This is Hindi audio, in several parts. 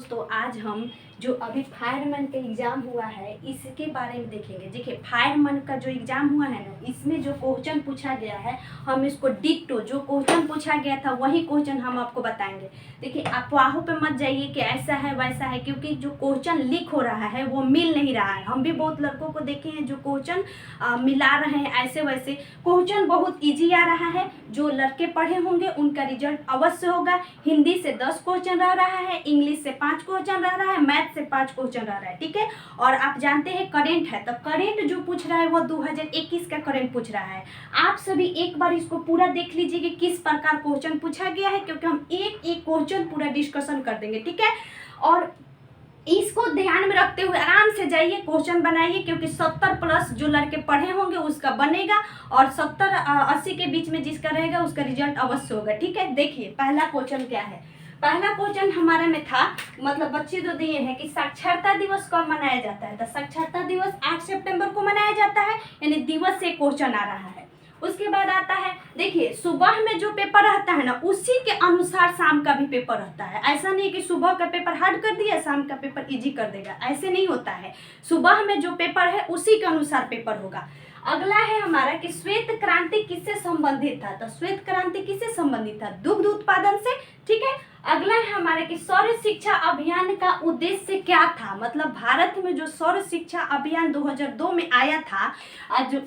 दोस्तों, आज हम जो अभी फायरमैन का एग्ज़ाम हुआ है इसके बारे में देखेंगे। देखिए, फायरमैन का जो एग्ज़ाम हुआ है ना, इसमें जो क्वेश्चन पूछा गया है हम इसको डिक्टो जो क्वेश्चन पूछा गया था वही क्वेश्चन हम आपको बताएंगे। देखिए, अफवाहों पे मत जाइए कि ऐसा है वैसा है, क्योंकि जो क्वेश्चन लीक हो रहा है वो मिल नहीं रहा है। हम भी बहुत लड़कों को देखे हैं जो क्वेश्चन मिला रहे हैं ऐसे वैसे। क्वेश्चन बहुत ईजी आ रहा है, जो लड़के पढ़े होंगे उनका रिजल्ट अवश्य होगा। हिंदी से 10 क्वेश्चन रह रहा है, इंग्लिश से 5 क्वेश्चन रह रहा है, मैथ से 5 क्वेश्चन रह रहा है, ठीक है। और आप जानते हैं करेंट है, तो करेंट जो पूछ रहा है वो 2021 का करेंट पूछ रहा है। आप सभी एक बार इसको पूरा देख लीजिए कि किस प्रकार क्वेश्चन पूछा गया है, क्योंकि हम एक एक क्वेश्चन पूरा डिस्कशन कर देंगे, ठीक है। और इसको ध्यान में रखते हुए आराम से जाइए, क्वेश्चन बनाइए, क्योंकि 70 प्लस जो लड़के पढ़े होंगे उसका बनेगा और 70-80 के बीच में जिसका रहेगा उसका रिजल्ट अवश्य होगा, ठीक है। देखिए, पहला क्वेश्चन क्या है। पहला क्वेश्चन हमारे में था, मतलब बच्चे जो दिए हैं कि साक्षरता दिवस कब मनाया जाता है। तो साक्षरता दिवस 8 सितंबर को मनाया जाता है, यानी दिवस से क्वेश्चन आ रहा है। उसके बाद आता है, देखिए, सुबह में जो पेपर रहता है ना उसी के अनुसार शाम का भी पेपर रहता है। ऐसा नहीं कि सुबह का पेपर हार्ड कर दिया शाम का पेपर इजी कर देगा, ऐसे नहीं होता है। सुबह में जो पेपर है उसी के अनुसार पेपर होगा। अगला है हमारा कि श्वेत क्रांति किससे संबंधित था। तो श्वेत क्रांति किससे संबंधित था, दुग्ध उत्पादन से, ठीक है। अगला है हमारे कि सौर शिक्षा अभियान का उद्देश्य क्या था। मतलब भारत में जो सौर शिक्षा अभियान 2002 में आया था, आज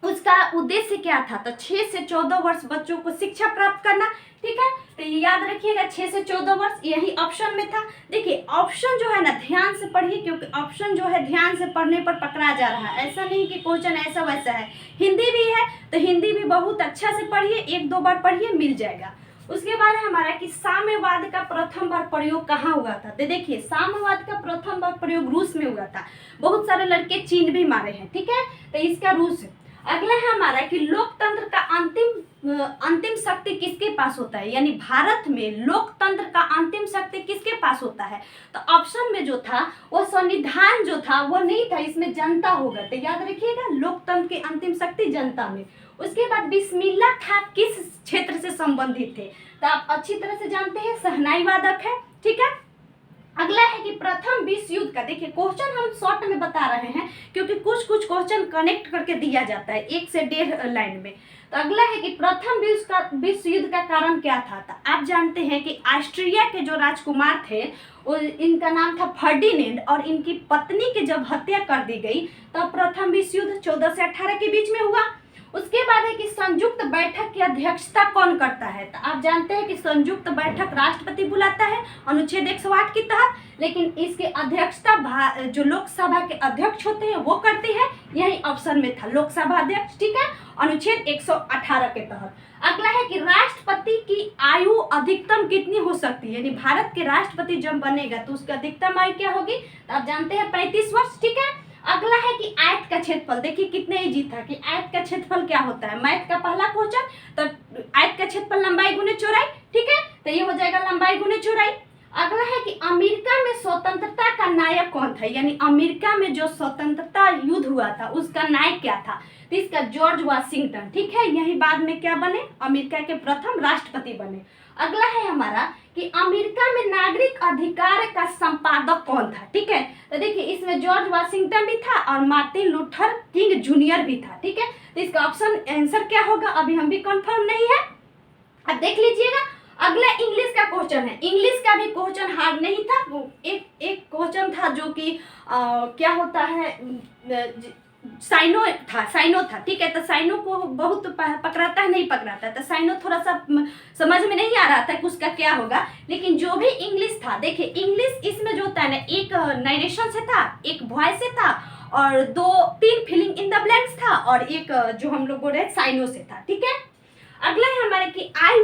उसका उद्देश्य क्या था। तो 6 से 14 वर्ष बच्चों को शिक्षा प्राप्त करना, ठीक है। तो ये याद रखिएगा, 6 से 14 वर्ष, यही ऑप्शन में था। देखिए, ऑप्शन जो है ना ध्यान से पढ़िए, क्योंकि ऑप्शन जो है ध्यान से पढ़ने पर पकड़ा जा रहा है। ऐसा नहीं कि क्वेश्चन ऐसा वैसा है। हिंदी भी है तो हिंदी भी बहुत अच्छा से पढ़िए, 1-2 बार पढ़िए, मिल जाएगा। उसके बाद है हमारा कि साम्यवाद का प्रथम बार प्रयोग कहाँ हुआ था। तो देखिए, साम्यवाद का प्रथम बार प्रयोग रूस में हुआ था। बहुत सारे लड़के चीन भी मारे हैं, ठीक है। तो इसका रूस है। अगला है हमारा कि लोकतंत्र का अंतिम शक्ति किसके पास होता है, यानी भारत में लोकतंत्र का अंतिम शक्ति किसके पास होता है। तो ऑप्शन में जो था वो संविधान जो था वो नहीं था, इसमें जनता होगा। तो याद रखिएगा, लोकतंत्र की अंतिम शक्ति जनता में। उसके बाद बिस्मिल्लाह खां किस क्षेत्र से संबंधित थे। तो आप अच्छी तरह से जानते हैं, शहनाई वादक है, ठीक है। अगला है कि प्रथम विश्व युद्ध का, देखिए क्वेश्चन हम शॉर्ट में बता रहे हैं क्योंकि कुछ कुछ क्वेश्चन कनेक्ट करके दिया जाता है 1 से 1.5 लाइन में। तो अगला है कि प्रथम विश्व युद्ध का कारण क्या था। तो आप जानते हैं कि ऑस्ट्रिया के जो राजकुमार थे इनका नाम था फर्डिनेंड, और इनकी पत्नी की जब हत्या कर दी गई तब प्रथम विश्व युद्ध 14 से 18 के बीच में हुआ। उसके बाद है कि संयुक्त बैठक की अध्यक्षता कौन करता है। तो आप जानते हैं कि संयुक्त बैठक राष्ट्रपति बुलाता है अनुच्छेद 108 के तहत, लेकिन इसके अध्यक्षता जो लोकसभा के अध्यक्ष होते हैं वो करते हैं। यही ऑप्शन में था, लोकसभा अध्यक्ष, ठीक है, अनुच्छेद 118 के तहत। अगला है कि राष्ट्रपति की आयु अधिकतम कितनी हो सकती है, यानी भारत के राष्ट्रपति जब बनेगा तो उसकी अधिकतम आयु क्या होगी। तो आप जानते हैं 35 वर्ष, ठीक है। अगला है कि आयत का क्षेत्रफल, देखिए कितने इजी था कि आयत का क्षेत्रफल क्या होता है। मैथ का पहला क्वेश्चन, तो आयत का क्षेत्रफल लंबाई गुने चौड़ाई, ठीक है। तो ये हो जाएगा लंबाई गुने चौड़ाई। अगला है कि अमेरिका में स्वतंत्रता का नायक कौन था, यानी अमेरिका में जो स्वतंत्रता युद्ध हुआ था उसका नायक क्या था। तो इसका जॉर्ज वाशिंगटन, ठीक है। यही बाद में क्या बने, अमेरिका के प्रथम राष्ट्रपति बने। अगला है हमारा कि अमेरिका में नागरिक अधिकार का संपादक कौन था, ठीक है। तो देखिए, इसमें जॉर्ज वाशिंगटन भी था और मार्टिन लूथर किंग जूनियर भी था, ठीक है। तो इसका ऑप्शन आंसर क्या होगा अभी हम भी कंफर्म नहीं है, अब देख लीजिएगा। अगला इंग्लिश का क्वेश्चन है। इंग्लिश का भी क्वेश्चन हार्ड नहीं था, वो एक क्वेश्चन था जो कि क्या होता है, साइनो था, ठीक है। तो साइनो को बहुत पकड़ाता है, नहीं पकड़ाता है, तो साइनो थोड़ा सा समझ में नहीं आ रहा था कि उसका क्या होगा। लेकिन जो भी इंग्लिश था, देखिए इंग्लिश इसमें जो होता है ना, एक नरेशन से था, एक वॉइस से था, और 2-3 फिलिंग इन द ब्लैंक्स था, और एक जो हम लोग बोल रहे साइनो से था, ठीक है। अगला है हमारे कि आई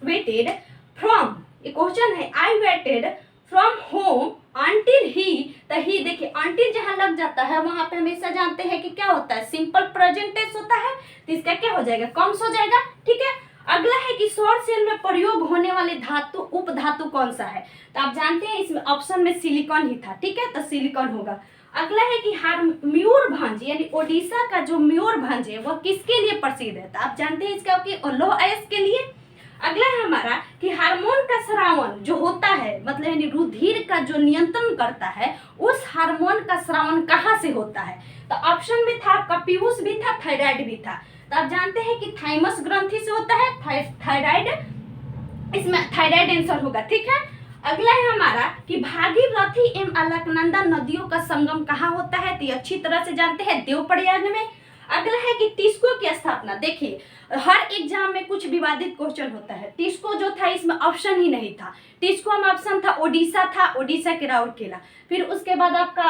वेटेड फ्रॉम, ये क्वेश्चन है, I waited from home until he. तो ही, देखिए अंटिल जहां लग जाता है वहां पे हमेशा जानते हैं कि क्या होता है, सिंपल प्रेजेंट टेंस होता है, तो इसका क्या हो जाएगा, कॉम्स हो जाएगा, ठीक है। अगला है कि सौर सेल में प्रयोग होने वाले धातु उपधातु कौन सा है। तो आप जानते हैं इसमें ऑप्शन में सिलिकॉन ही था, ठीक है, तो सिलिकॉन होगा। अगला है कि मयूरभंज, यानी ओडिशा का जो मयूरभंज है वह किसके लिए प्रसिद्ध है। तो आप जानते हैं इसका कि लौह अयस्क के लिए। अगला है हमारा कि हार्मोन का स्रावन जो होता है, मतलब यानी रुधिर का जो नियंत्रण करता है, उस हार्मोन का स्रावन कहाँ से होता है? तो ऑप्शन में था आपका पीयूष भी था, थायराइड भी था। तो आप जानते हैं कि थाइमस ग्रंथि से होता है थायराइड, इसमें थायराइड आंसर होगा, ठीक है। अगला है हमारा कि भागीरथी एवं अलकनंदा नदियों का संगम कहाँ होता है? तो ये अच्छी तरह से जानते हैं, देवप्रयाग में। अगला है कि टिस्को की स्थापना, देखिए हर एग्जाम में कुछ विवादित क्वेश्चन होता है। टिस्को जो था इसमें ऑप्शन ही नहीं था, टिस्को में ऑप्शन था ओडिशा था, ओडिशा के राउरकेला। फिर उसके बाद आपका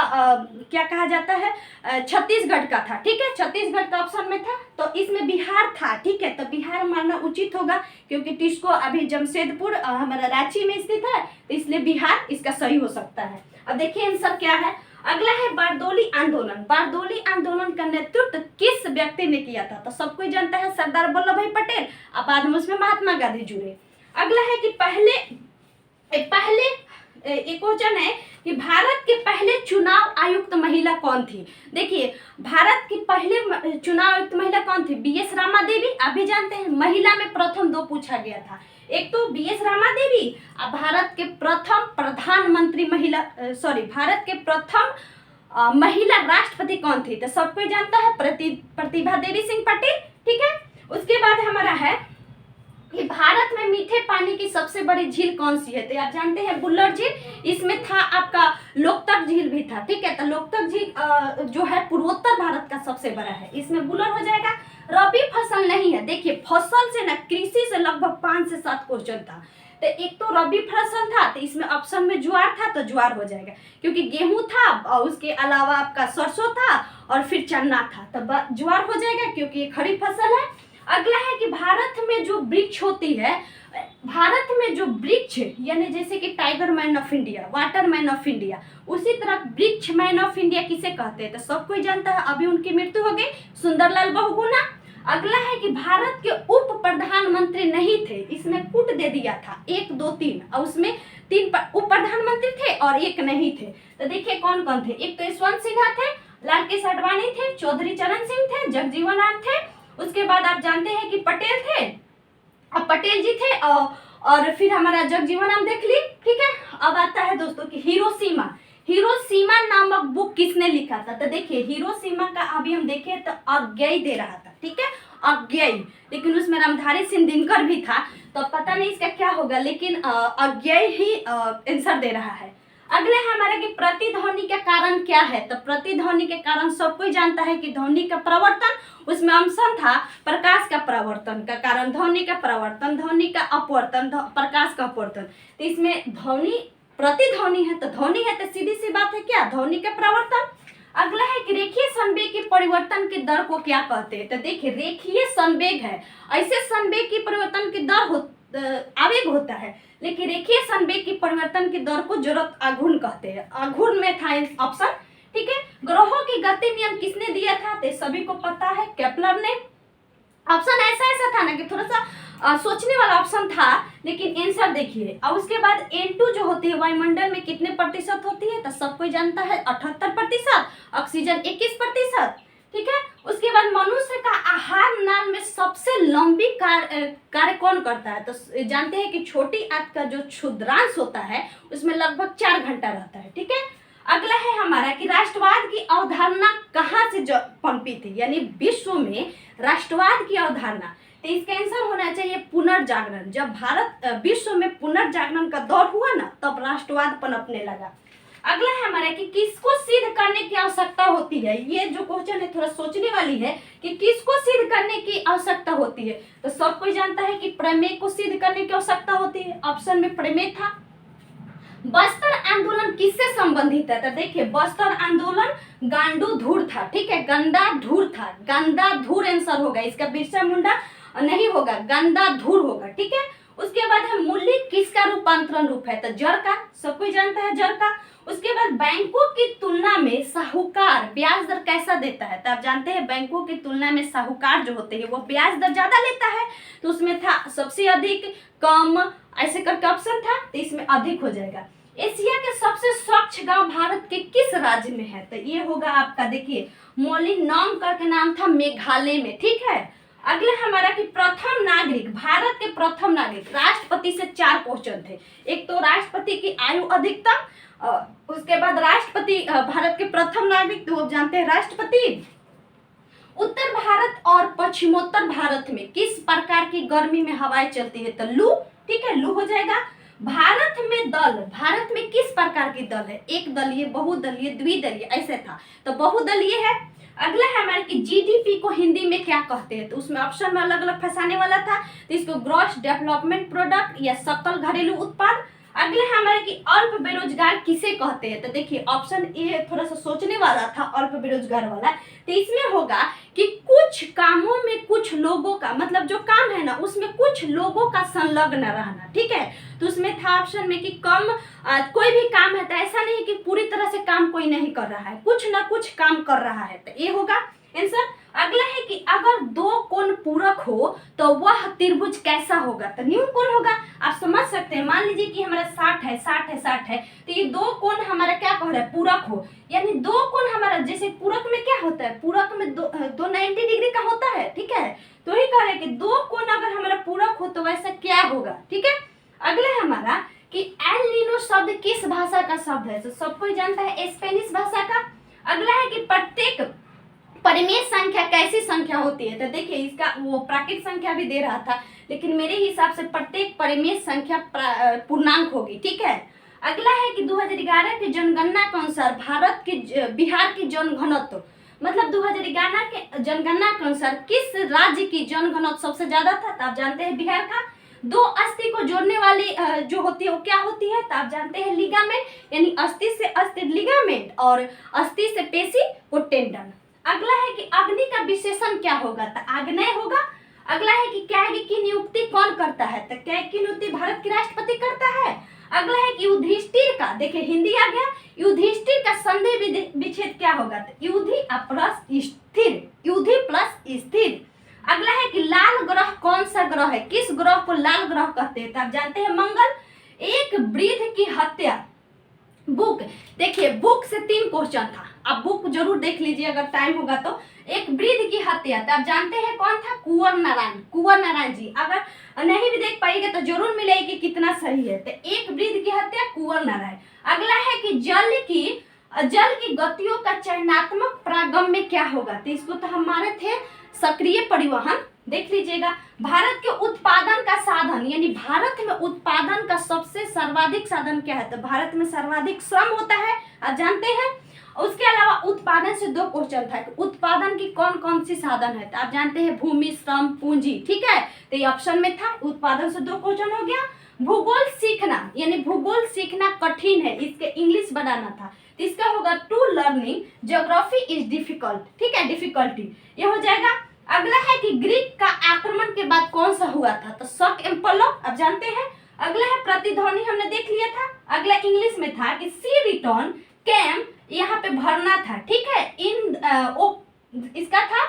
क्या कहा जाता है, छत्तीसगढ़ का था, ठीक है, छत्तीसगढ़ का ऑप्शन में था। तो इसमें बिहार था, ठीक है, तो बिहार मानना उचित होगा क्योंकि टिस्को अभी जमशेदपुर हमारा रांची में स्थित है, तो इसलिए बिहार इसका सही हो सकता है। अब देखिए आंसर क्या है। अगला है बारदोली आंदोलन। बारदोली आंदोलन का नेतृत्व किस व्यक्ति ने किया था? तो सब कोई जानता है सरदार वल्लभ भाई पटेल, अब बाद में उसमें महात्मा गांधी जुड़े। अगला है कि एक क्वेश्चन है कि भारत के पहले चुनाव आयुक्त महिला कौन थी? देखिए भारत की पहले चुनाव आयुक्त महिला कौन थी? बीएस रामा देवी, आप भी जानते हैं। महिला में प्रथम 2 पूछा गया था, एक तो बीएस रामा देवी और भारत के प्रथम प्रधानमंत्री भारत के प्रथम महिला राष्ट्रपति कौन थी? तो सब कोई जानता है प्रतिभा देवी सिंह पटेल, ठीक है। उसके बाद हमारा है कि भारत में मीठे पानी की सबसे बड़ी झील कौन सी है? तो आप जानते हैं बुल्लर झील, इसमें था आपका लोकतक झील भी था, ठीक है। तो लोकतक झील जो है पूर्वोत्तर भारत का सबसे बड़ा है, इसमें बुल्लर हो जाएगा। रबी फसल नहीं है, देखिए फसल से ना कृषि से लगभग 5 से 7 क्वेश्चन था। तो एक तो रबी फसल था, तो इसमें ऑप्शन में ज्वार था, तो ज्वार हो जाएगा क्योंकि गेहूं था और उसके अलावा आपका सरसों था और फिर चना था, तो ज्वार हो जाएगा क्योंकि ये खरीफ फसल है। अगला है कि भारत में जो वृक्ष होती है, भारत में जो वृक्ष यानी जैसे कि tiger man of India, water man of India, उसी तरह वृक्ष मैन ऑफ इंडिया किसे कहते हैं? तो सब कोई जानता है, अभी उनकी मृत्यु हो गई, सुंदरलाल बहुगुणा। अगला है कि भारत के उप प्रधानमंत्री नहीं थे, इसमें कूट दे दिया था 1 2 3 और उसमें 3 उप प्रधानमंत्री थे और 1 नहीं थे। तो देखिए कौन कौन थे, एक तो यशवंत सिन्हा थे, लालकृष्ण आडवाणी थे, चौधरी चरण सिंह थे, जगजीवन राम थे। उसके बाद आप जानते हैं कि पटेल थे, अब पटेल जी थे और फिर हमारा जगजीवन राम देख ली, ठीक है। अब आता है दोस्तों कि हिरोशिमा नामक बुक किसने लिखा था? तो देखिए हिरोशिमा का अभी हम देखें तो अज्ञेय दे रहा था, ठीक है, अज्ञेय, लेकिन उसमें रामधारी सिंह दिनकर भी था, तो पता नहीं इसका क्या होगा, लेकिन अज्ञेय ही आंसर दे रहा है। अगले हमारा कि प्रतिध्वनि का कारण क्या है? तो प्रतिध्वनि के कारण सब कोई जानता है कि ध्वनि का प्रवर्तन, उसमें ऑप्शन था प्रकाश का प्रवर्तन का कारण ध्वनि का प्रवर्तन, ध्वनि का अपवर्तन, प्रकाश का अपवर्तन। तो इसमें ध्वनि प्रतिध्वनि है, तो ध्वनि है तो सीधी सी बात है क्या, ध्वनि का प्रवर्तन। अगला है कि रेखीय संवेग के परिवर्तन की दर को क्या कहते हैं? तो देखिए रेखीय संवेग है, ऐसे संवेग की परिवर्तन की दर आवेग होता है, लेकिन रेखीय संवेग की परिवर्तन की दर को जरूरत आघूर्ण कहते हैं। आघूर्ण में था ऑप्शन, ठीक है। ग्रहों की गति नियम किसने दिया था? तो सभी को पता है केपलर ने। ऑप्शन ऐसा था ना कि थोड़ा सा सोचने वाला ऑप्शन था, लेकिन आंसर देखिए। और उसके बाद N2 जो होती है वायुमंडल में कितने प्रतिशत होती है? तो सब कोई जानता है 78%, ऑक्सीजन 21%, ठीक है। उसके बाद मनुष्य का आहार नाल में सबसे लंबी कार्य कौन करता है? तो जानते हैं कि छोटी आंत का जो क्षुद्रांश होता है उसमें लगभग 4 घंटा रहता है, ठीक है। अगला है हमारा कि राष्ट्रवाद की अवधारणा कहाँ से पनपी थी, यानी विश्व में राष्ट्रवाद की अवधारणा। तो इसका आंसर होना चाहिए पुनर्जागरण। जब भारत विश्व में पुनर्जागरण का दौर हुआ ना, तब राष्ट्रवाद पनपने लगा। अगला है हमारा कि किसको सिद्ध करने की आवश्यकता होती है? ये जो क्वेश्चन है थोड़ा सोचने वाली है कि किसको सिद्ध करने की आवश्यकता होती है। तो सब कोई जानता है कि प्रमेय को सिद्ध करने की आवश्यकता होती है, ऑप्शन में प्रमेय था। बस्तर आंदोलन किससे संबंधित है? तो देखिए बस्तर आंदोलन गांडूधुर था, ठीक है, गंडाधुर था, गंडाधुर आंसर होगा इसका, बिरसा मुंडा नहीं होगा, गंडाधुर होगा, ठीक है। उसके बाद है मूल्य किसका रूपांतरण रूप है? तो जड़ का, सब कोई जानता है जड़ का। उसके बाद बैंकों की तुलना में साहूकार ब्याज दर कैसा देता है? तो आप जानते हैं बैंकों की तुलना में साहूकार जो होते हैं वो ब्याज दर ज्यादा लेता है, तो उसमें था सबसे अधिक, कम, ऐसे करके ऑप्शन था, तो इसमें अधिक हो जाएगा। एशिया के सबसे स्वच्छ गांव भारत के किस राज्य में है? तो ये होगा आपका, देखिए मोलिनोंग का नाम था, मेघालय में, ठीक है। अगला हमारा कि प्रथम नागरिक, भारत के प्रथम नागरिक, राष्ट्रपति से 4 क्वेश्चन थे। एक तो राष्ट्रपति की आयु अधिकतम, उसके बाद राष्ट्रपति भारत के प्रथम नागरिक, तो आप जानते हैं राष्ट्रपति। उत्तर भारत और पश्चिमोत्तर भारत में किस प्रकार की गर्मी में हवाएं चलती है, तो लू, ठीक है, लू हो जाएगा। भारत में दल, भारत में किस प्रकार की दल है, एक दलीय, बहुदलीय, द्विदलीय, ऐसे था, तो बहुदलीय है। अगला है हमारे कि जीडीपी को हिंदी में क्या कहते हैं, तो उसमें ऑप्शन में अलग अलग फंसाने वाला था, तो इसको ग्रॉस डेवलपमेंट प्रोडक्ट या सकल घरेलू उत्पाद। अगला है हमारे कि अल्प बेरोजगार किसे कहते हैं, तो देखिए ऑप्शन ए थोड़ा सा सोचने वाला था, अल्प बेरोजगार वाला, तो इसमें होगा कि कुछ कामों में कुछ लोगों का, मतलब जो काम है ना उसमें कुछ लोगों का संलग्न रहना, ठीक है। तो उसमें था ऑप्शन में कि कोई भी काम है, तो ऐसा नहीं कि पूरी तरह से काम कोई नहीं कर रहा है, कुछ ना कुछ काम कर रहा है, तो ये होगा आंसर। अगला है कि अगर दो कोण पूरक हो तो वह त्रिभुज कैसा होगा, तो न्यून कोण होगा। आप समझ सकते हैं, मान लीजिए कि हमारा 60 है, 60 है, 60 है, तो ये दो कोण हमारा क्या कह रहा है, पूरक हो, यानी दो कोण हमारा, जैसे पूरक में क्या होता है, पूरक में दो 90 डिग्री का होता है, ठीक है, तो ही कह रहे हैं कि दो कोण अगर हमारा पूरक हो तो वैसा क्या होगा, ठीक है। अगला है हमारा कि एल नीनो शब्द किस भाषा का शब्द है, तो सब कोई जानता है स्पेनिश भाषा का। अगला है कि प्रत्येक परिमेय संख्या कैसी संख्या होती है, तो देखिए इसका वो प्राकृत संख्या भी दे रहा था, लेकिन मेरे हिसाब से प्रत्येक परिमेय संख्या पूर्णांक होगी, ठीक है। अगला है कि 2011 की जनगणना के अनुसार भारत के बिहार की जनघनत्व, मतलब 2011 के जनगणना के अनुसार किस राज्य की जनघनत्व सबसे ज्यादा था, तो आप जानते हैं बिहार का। दो अस्थि को जोड़ने वाली जो होती है वो क्या होती है, तो आप जानते हैं लिगामेंट, यानी अस्थि से अस्थि लिगामेंट और अस्थि से पेशी वो टेंडन। अगला है कि अग्नि का विशेषण क्या होगा, तो आग्नेय होगा। अगला है कि कैग की नियुक्ति कौन करता है, तो कैग की नियुक्ति भारत के राष्ट्रपति करता है। अगला है कि युधिष्ठिर का, देखिए हिंदी आ गया, युधिष्ठिर का संधि विच्छेद क्या होगा, तो युधि प्लस स्थिर, युधि प्लस स्थिर। अगला है कि लाल ग्रह कौन सा ग्रह है, किस ग्रह को लाल ग्रह कहते हैं, तो आप जानते हैं मंगल। एक वृद्ध की हत्या, बुक, देखिए बुक से 3 क्वेश्चन था, आप बुक जरूर देख लीजिए अगर टाइम होगा तो। एक वृद्ध की हत्या, तो आप जानते हैं कौन था, कुंवर नारायण, कुंवर नारायण जी। अगर नहीं भी देख पाएंगे तो जरूर मिलेगी कि कितना सही है, तो एक वृद्ध की हत्या कुंवर नारायण। अगला है कि जल की गतियों का चयनात्मक प्रागम्य क्या होगा, तो इसको तो हमारे थे सक्रिय परिवहन, देख लीजिएगा। भारत के उत्पादन का साधन, यानी भारत में उत्पादन का सबसे सर्वाधिक साधन क्या है, तो भारत में सर्वाधिक श्रम होता है, आप जानते हैं। उसके अलावा उत्पादन से 2 क्वेश्चन था, उत्पादन की कौन कौन सी साधन है, तो आप जानते हैं भूमि, श्रम, पूंजी, ठीक है, तो ये ऑप्शन में था, उत्पादन से 2 क्वेश्चन हो गया। भूगोल सीखना, यानी भूगोल सीखना कठिन है, इसके इंग्लिश बनाना था, तो इसका होगा to learning geography is difficult, ठीक है, डिफिकल्टी, ये हो जाएगा। अगला है कि ग्रीक का आक्रमण के बाद कौन सा हुआ था, तो शक एम्पोलो, आप जानते हैं। अगला है प्रतिध्वनि, हमने देख लिया था। अगला इंग्लिश में था कि सी रिटर्न कैम, यहाँ पे भरना था, ठीक है, इसका था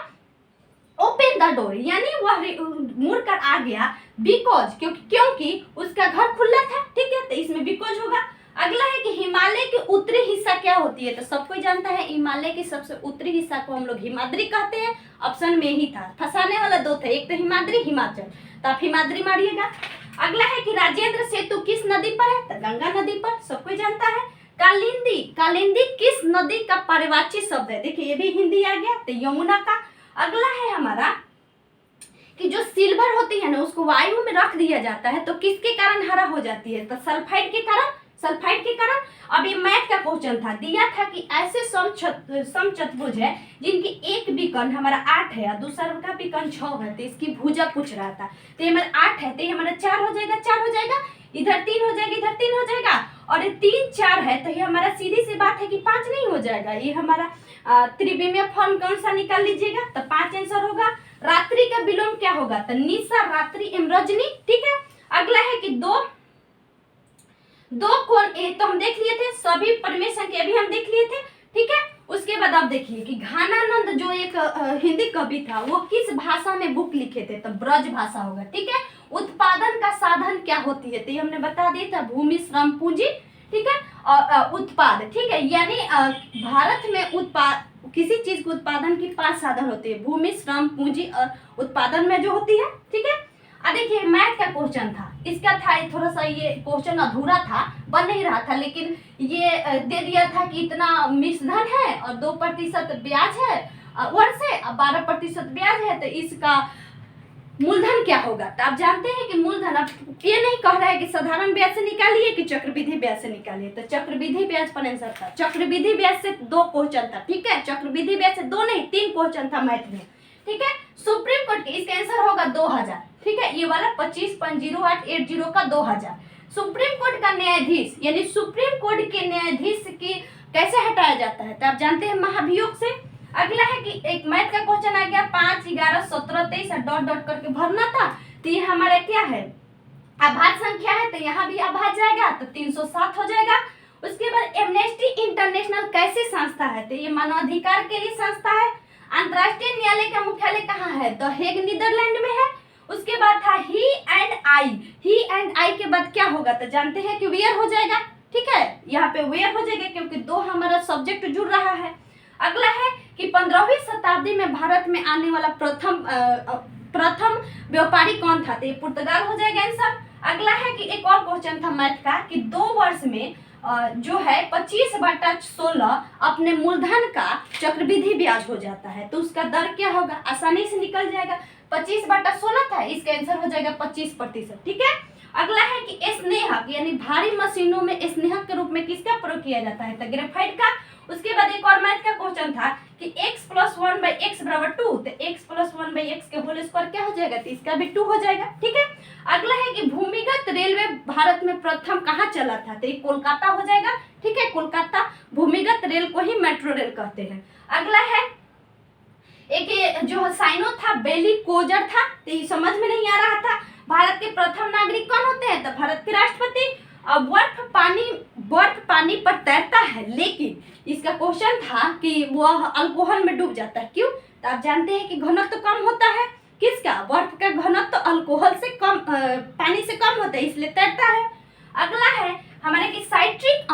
ओपन द डोर, यानी वह मुड़ कर आ गया, बिकॉज, क्योंकि उसका घर खुला था, ठीक है, तो इसमें बिकॉज होगा। अगला है कि हिमालय की उत्तरी हिस्सा क्या होती है, तो सब कोई जानता है हिमालय की सबसे उत्तरी हिस्सा को हम लोग हिमाद्री कहते हैं, ऑप्शन में ही था, फंसाने वाला 2 थे, एक तो हिमाद्री, हिमाचल, तो आप हिमाद्री मारिएगा। अगला है कि राजेंद्र सेतु किस नदी पर है, तो गंगा नदी पर, सब कोई जानता है। कालिंदी, कालिंदी किस नदी का पर्यायवाची शब्द है, देखिए ये भी हिंदी आ गया, तो यमुना का। अगला है हमारा कि जो सिल्वर होती है ना उसको वायु में रख दिया जाता है तो किसके कारण हरा हो जाती है, तो सल्फाइड के कारण, सल्फाइड के कारण। अब ये मैथ का क्वेश्चन था, दिया था कि ऐसे समचतुर्भुज है जिनकी एक विकर्ण हमारा 8 है और दूसरा का विकर्ण 6 है, तो इसकी भुजा पूछ रहा था, तो ये हमारा 8 है, तो ये हमारा 4 हो जाएगा, 4 हो जाएगा, इधर 3 हो जाएगा, इधर 3 हो जाएगा, और ये 3 4 है, तो ये हमारा सीधी सी बात है कि 5 नहीं हो जाएगा, ये हमारा त्रिविमीय फॉर्म कौन सा निकाल लीजिएगा, तो 5 आंसर होगा। रात्रि का विलोम क्या होगा, तो निशा, रात्रि एवं रजनी, ठीक है। अगला है कि दो कोण, तो हम देख लिए थे, सभी परिमेय संख्या भी हम देख लिए थे, ठीक है। उसके बाद आप देखिए कि घानानंद जो एक हिंदी कवि था वो किस भाषा में बुक लिखे थे, तो ब्रज भाषा होगा, ठीक है। उत्पादन का साधन क्या होती है, तो ये हमने बता दिया था, भूमि, श्रम, पूंजी, ठीक है, और उत्पाद, ठीक है, यानी भारत में उत्पाद किसी चीज के उत्पादन की 5 साधन होते हैं, भूमि, श्रम, पूंजी और उत्पादन में जो होती है। ठीक है, अब देखिए मैथ का क्वेश्चन था, इसका था थोड़ा सा ये क्वेश्चन अधूरा था, बन नहीं रहा था, लेकिन ये दे दिया था कि इतना मिश्रधन है और 2% ब्याज है वर्ष है और 12% ब्याज है, तो इसका मूलधन क्या होगा। तो आप जानते हैं कि मूलधन, अब ये नहीं कह रहा है कि साधारण ब्याज से निकालिए कि चक्रवृद्धि ब्याज से निकालिए, तो चक्रवृद्धि ब्याज पर आंसर था। चक्रवृद्धि ब्याज से 2 क्वेश्चन था। ठीक है, चक्रवृद्धि ब्याज से 2 नहीं 3 क्वेश्चन था मैथ में। ठीक है, सुप्रीम कोर्ट के इसका आंसर होगा 2000। ठीक है, ये वाला 25.0880 का 2000। सुप्रीम कोर्ट का न्यायाधीश यानी सुप्रीम कोर्ट के न्यायाधीश की कैसे हटाया जाता है, तो आप जानते हैं महाभियोग से। अगला है कि एक मैथ का क्वेश्चन आ गया 5, 11, 17, 23 डॉट डॉट करके भरना था, तो ये हमारा क्या है अभाज्य संख्या है, तो यहाँ भी अभाज्य जाएगा तो 307 हो जाएगा। उसके बाद एमनेस्टी इंटरनेशनल कैसी संस्था है, तो ये मानवाधिकार के लिए संस्था है। अंतर्राष्ट्रीय न्यायालय का मुख्यालय कहाँ है, द हेग नीदरलैंड में है। उसके बाद था ही and I, he and I के बाद क्या होगा, तो जानते हैं कि वेयर हो जाएगा। ठीक है, यहाँ पे वेयर हो जाएगा क्योंकि 2 हमारा सब्जेक्ट जुड़ रहा है। अगला है कि 15वीं शताब्दी में भारत में आने वाला प्रथम व्यापारी कौन था, तो ये पुर्तगाल हो जाएगा आंसर। अगला है कि एक और क्वेश्चन था मैथ का कि 2 वर्ष में जो है 25/16 अपने मूलधन का चक्रवृद्धि ब्याज हो जाता है, तो उसका दर क्या होगा, आसानी से निकल जाएगा। 25/16 था, इसका आंसर हो जाएगा 25%। ठीक है, अगला है कि स्नेहक यानी भारी मशीनों में स्नेहक के रूप में किसका प्रयोग किया जाता है, तो ग्रेफाइट का। उसके बाद एक और मैथ का क्वेश्चन था कि x + 1/x = 2, तो x + 1/x के होल स्क्वायर क्या हो जाएगा, तो इसका भी 2 हो जाएगा। ठीक है, अगला है कि भूमिगत रेलवे भारत में प्रथम कहाँ चला था, तो ये कोलकाता हो जाएगा। ठीक है, कोलकाता भूमिगत रेल को ही मेट्रो रेल कहते हैं। अगला है एक जो साइनो था बेली कोजर था, तो ये समझ में नहीं आ रहा था। भारत के प्रथम नागरिक कौन होते हैं, तो भारत के राष्ट्रपति। अब बर्फ पानी पर तैरता है, लेकिन इसका क्वेश्चन था कि वह अल्कोहल में डूब जाता है, क्यों, तो आप जानते हैं कि घनत्व कम होता है, किसका, बर्फ का घनत्व अल्कोहल से कम, पानी से कम होता है, इसलिए तैरता है। अगला है हमारे कि साइट्रिक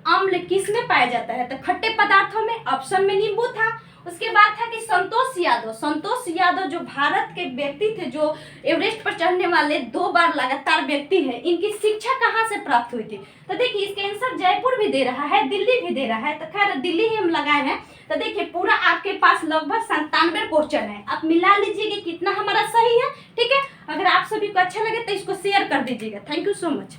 अम्ल किस में पाया जाता है, तो खट्टे पदार्थों में, ऑप्शन में नींबू था। उसके बाद था कि संतोष यादव जो भारत के व्यक्ति थे जो एवरेस्ट पर चढ़ने वाले 2 बार लगातार व्यक्ति हैं, इनकी शिक्षा कहाँ से प्राप्त हुई थी, तो देखिए इसके आंसर जयपुर भी दे रहा है, दिल्ली भी दे रहा है, तो खैर दिल्ली ही हम लगाए हैं। तो देखिए पूरा आपके पास लगभग 97 क्वेश्चन है, आप मिला लीजिए कि कितना हमारा सही है। ठीक है, अगर आप सभी को अच्छा लगे तो इसको शेयर कर दीजिएगा। Thank you so much.